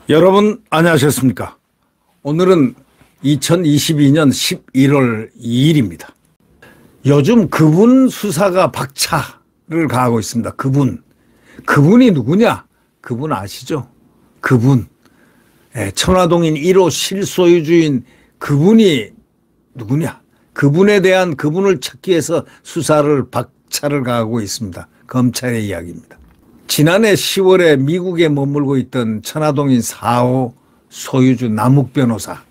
여러분 안녕하셨습니까? 오늘은 2022년 11월 2일입니다. 요즘 그분 수사가 박차를 가하고 있습니다. 그분이 누구냐? 그분 아시죠? 그분. 천화동인 1호 실소유주인 그분이 누구냐? 그분에 대한 그분을 찾기 위해서 수사를 박차를 가하고 있습니다. 검찰의 이야기입니다. 지난해 10월에 미국에 머물고 있던 천화동인 4호 소유주 남욱 변호사,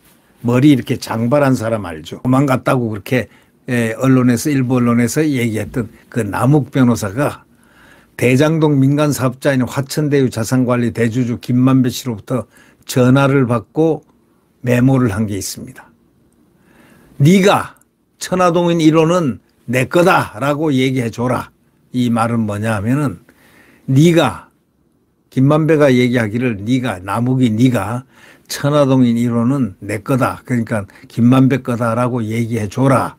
머리 이렇게 장발한 사람 알죠? 도망갔다고 그렇게 일부 언론에서 얘기했던 그 남욱 변호사가 대장동 민간사업자인 화천대유 자산관리 대주주 김만배 씨로부터 전화를 받고 메모를 한 게 있습니다. 네가 천화동인 1호는 내 거다라고 얘기해 줘라. 이 말은 뭐냐 하면은 네가 김만배가 얘기하기를 네가 천화동인 1호는 내 거다. 그러니까 김만배 거다라고 얘기해 줘라.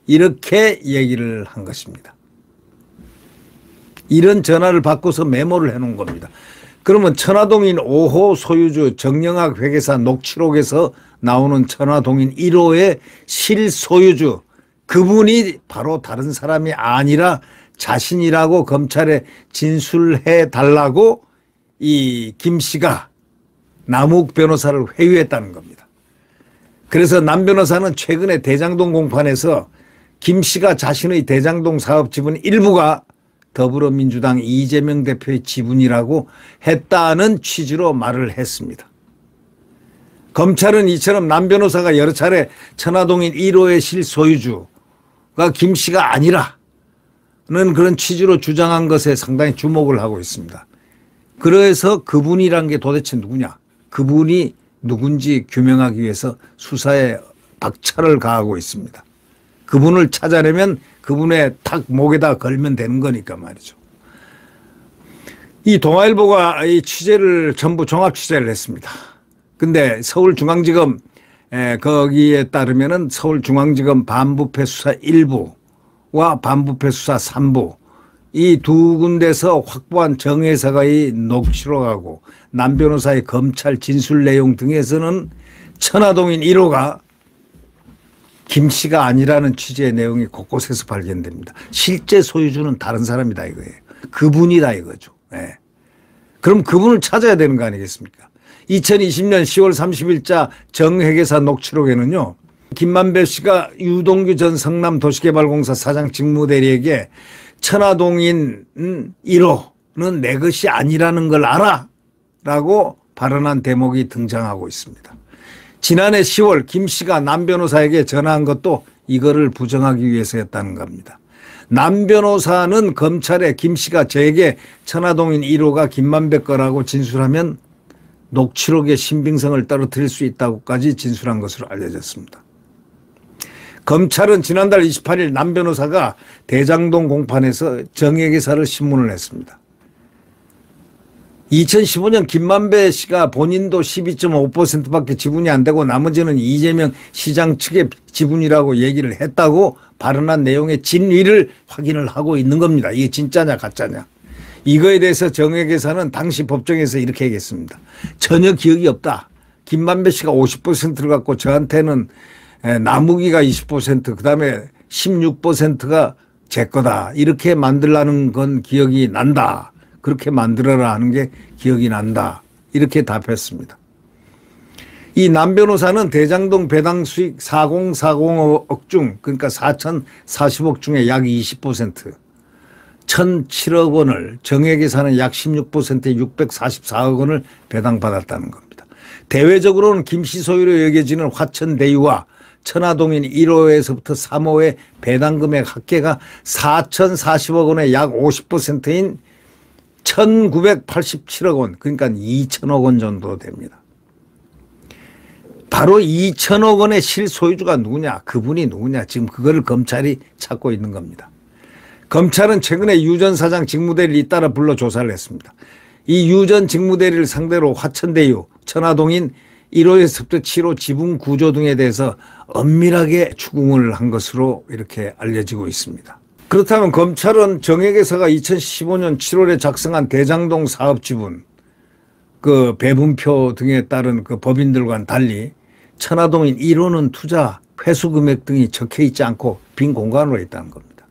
이렇게 얘기를 한 것입니다. 이런 전화를 받고서 메모를 해놓은 겁니다. 그러면 천화동인 5호 소유주 정영학 회계사 녹취록에서 나오는 천화동인 1호의 실소유주, 그분이 바로 다른 사람이 아니라 자신이라고 검찰에 진술해 달라고 이 김 씨가 남욱 변호사를 회유했다는 겁니다. 그래서 남 변호사는 최근에 대장동 공판에서 김 씨가 자신의 대장동 사업 지분 일부가 더불어민주당 이재명 대표의 지분이라고 했다는 취지로 말을 했습니다. 검찰은 이처럼 남 변호사가 여러 차례 천화동인 1호의 실소유주가 김 씨가 아니라 는 그런 취지로 주장한 것에 상당히 주목을 하고 있습니다. 그래서 그분이란 게 도대체 누구냐? 그분이 누군지 규명하기 위해서 수사에 박차를 가하고 있습니다. 그분을 찾아내면 그분의 탁 목에다 걸면 되는 거니까 말이죠. 이 동아일보가 이 취재를 전부 종합 취재를 했습니다. 근데 서울중앙지검 거기에 따르면은 서울중앙지검 반부패 수사 1부 와 반부패 수사 3부 이 두 군데서 확보한 정혜사의 녹취록하고 남 변호사의 검찰 진술 내용 등에서는 천화동인 1호가 김 씨가 아니라는 취지의 내용이 곳곳에서 발견됩니다. 실제 소유주는 다른 사람이다 이거예요. 그분이다 이거죠. 그럼 그분을 찾아야 되는 거 아니겠습니까? 2020년 10월 30일자 정회계사 녹취록에는요. 김만배 씨가 유동규 전 성남도시개발공사 사장 직무대리에게 천화동인 1호는 내 것이 아니라는 걸 알아 라고 발언한 대목이 등장하고 있습니다. 지난해 10월 김 씨가 남 변호사에게 전화한 것도 이거를 부정하기 위해서였다는 겁니다. 남 변호사는 검찰에 김 씨가 저에게 천화동인 1호가 김만배 거라고 진술하면 녹취록의 신빙성을 떨어뜨릴 수 있다고까지 진술한 것으로 알려졌습니다. 검찰은 지난달 28일 남 변호사가 대장동 공판에서 정혜계사를 신문을 했습니다. 2015년 김만배 씨가 본인도 12.5%밖에 지분이 안 되고 나머지는 이재명 시장 측의 지분이라고 얘기를 했다고 발언한 내용의 진위를 확인을 하고 있는 겁니다. 이게 진짜냐 가짜냐. 이거에 대해서 정혜계사는 당시 법정에서 이렇게 얘기했습니다. 전혀 기억이 없다. 김만배 씨가 50%를 갖고 저한테는 남욱이가 20% 그다음에 16%가 제 거다. 이렇게 만들라는 건 기억이 난다. 그렇게 만들어라 하는 게 기억이 난다. 이렇게 답했습니다. 이 남 변호사는 대장동 배당 수익 4040억 중 그러니까 4040억 중에 약 20% 1007억 원을 정혜계사는 약 16%의 644억 원을 배당받았다는 겁니다. 대외적으로는 김씨 소유로 여겨지는 화천대유와 천화동인 1호에서부터 3호의 배당금액 합계가 4,040억 원의 약 50%인 1,987억 원 그러니까 2천억 원 정도 됩니다. 바로 2천억 원의 실소유주가 누구냐 그분이 누구냐 지금 그거를 검찰이 찾고 있는 겁니다. 검찰은 최근에 유 전 사장 직무대리를 잇따라 불러 조사를 했습니다. 이 유 전 직무대리를 상대로 화천대유, 천화동인 1호에서부터 7호 지분 구조 등에 대해서 엄밀하게 추궁을 한 것으로 이렇게 알려지고 있습니다. 그렇다면 검찰은 정액에서가 2015년 7월에 작성한 대장동 사업 지분, 그 배분표 등에 따른 그 법인들과는 달리 천화동인 1호는 투자 회수 금액 등이 적혀 있지 않고 빈 공간으로 있다는 겁니다.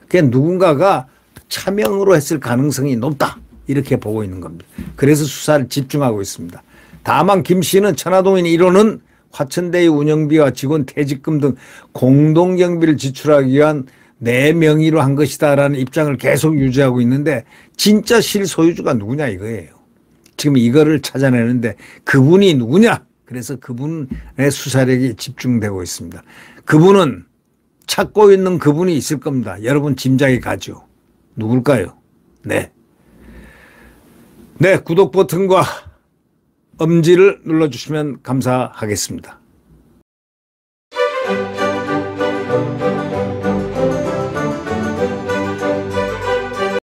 그게 누군가가 차명으로 했을 가능성이 높다, 이렇게 보고 있는 겁니다. 그래서 수사를 집중하고 있습니다. 다만 김 씨는 천화동인 1호는 화천대유 운영비와 직원 퇴직금 등 공동경비를 지출하기 위한 내 명의로 한 것이다라는 입장을 계속 유지하고 있는데 진짜 실소유주가 누구냐 이거예요. 지금 이거를 찾아내는데 그분이 누구냐? 그래서 그분의 수사력이 집중되고 있습니다. 그분은 찾고 있는 그분이 있을 겁니다. 여러분 짐작이 가죠. 누굴까요? 네. 네, 구독 버튼과 엄지를 눌러주시면 감사하겠습니다.